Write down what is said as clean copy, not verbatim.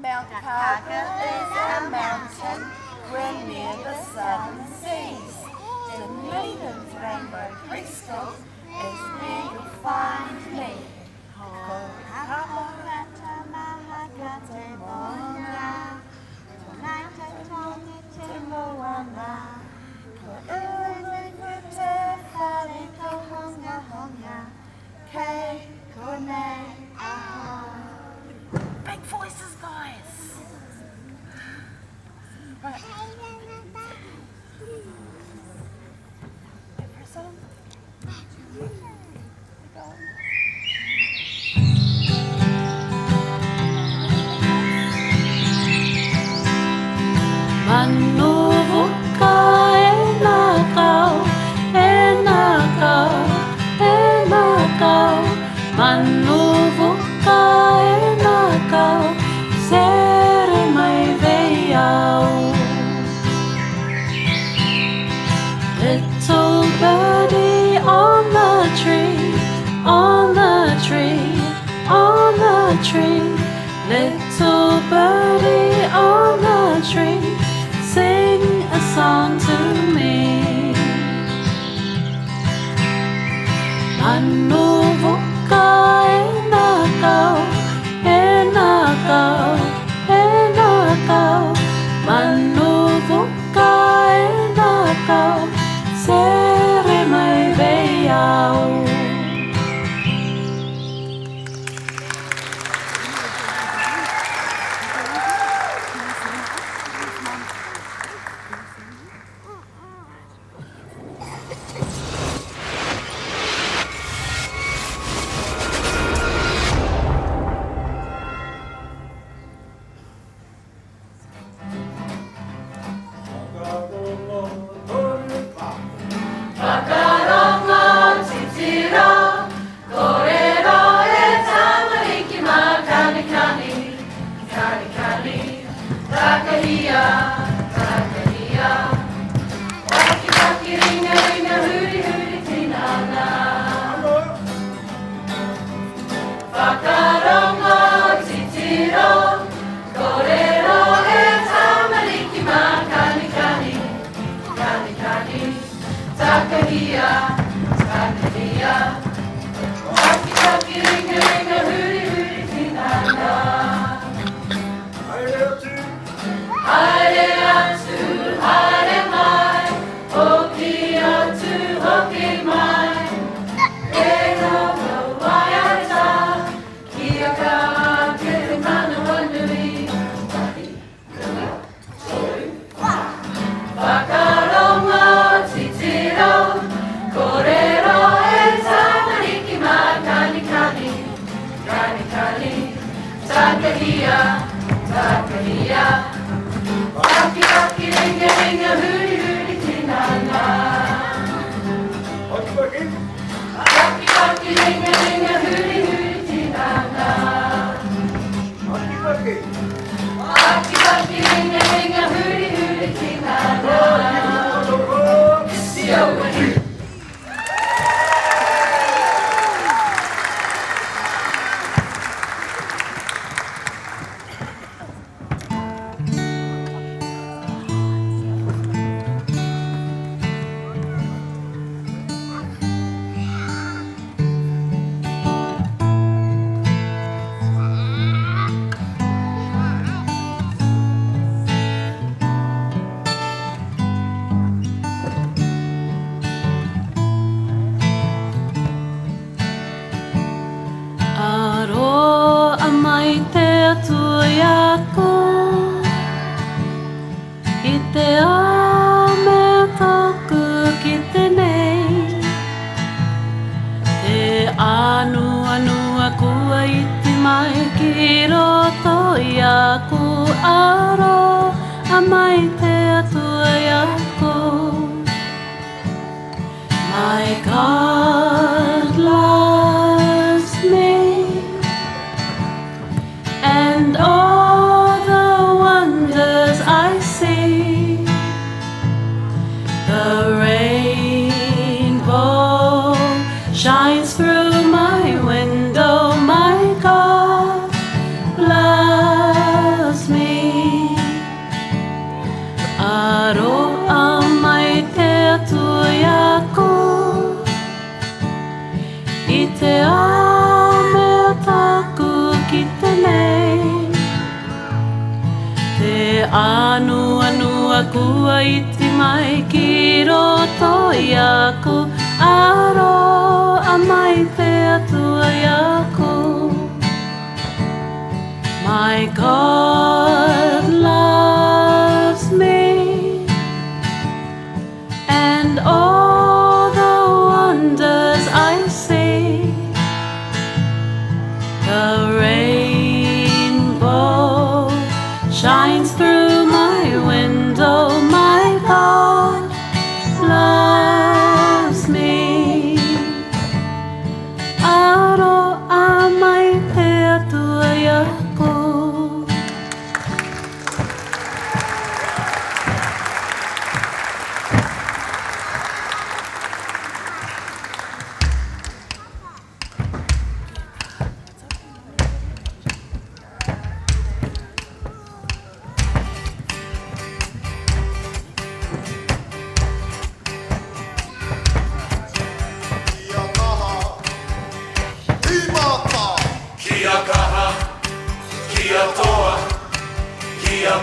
Mount Cargill is a mountain, we're near the southern seas. Dunedin's rainbow Preschool is where you'll find me. Ko kaporata maha ka te moana, tōnai te tongi te moana, ko ulu te whare ko honga honga, kei konei aho. Big voices, guys! Right. Wait for a song. Manovo ka e nā kau, e nā kau, e nā kau. Manovo ka e nā kau, sere mai vei au. Little birdie on the tree, on the tree, on the tree. Little birdie on the tree, sing a song to me. Manovo ka e nā kau, e nā kau, e nā kau. Manovo ka e nā kau, sere mai vei au. Whakarongo titiro, kōrero e tamariki mā kani kani, kani kani, takahia, takahia. Waki waki ringa ringa huri huri tinana. Whakarongo titiro, kōrero e tamariki mā kani kani, kani kani. Takahia, takahia. Waki waki ringa ringa huri huri tinana. Haere atu, haere mai, hoki atu, hoki mai. E noho waiata, kia ka ake mana wanui. Wahi, runga, toru, wā. Whakarongo titiro, kōrero e tamariki mā kani kani, kani kani. Takahia, takahia. Waki waki ringa ringa huri huri tinana. Waki waki ringa ringa huri huri tinana. Waki waki ringa ringa huri huri tinana. Isi over here. Aro amai te atui ako, I te ame toku ki te nei. Te anu anua kua iti mai ki roto I aku. Aro amai te atui ako. My God loves me, and all the wonders I see. The rainbow shines through my window. My God loves anua kua iti mai ki roto i aku, aro a mai te atua i aku. My God loves me, and all the wonders I see. The rainbow shines through my window. My God loves me. Aro a mai te atua i aku. Kia kaha, kia toa, kia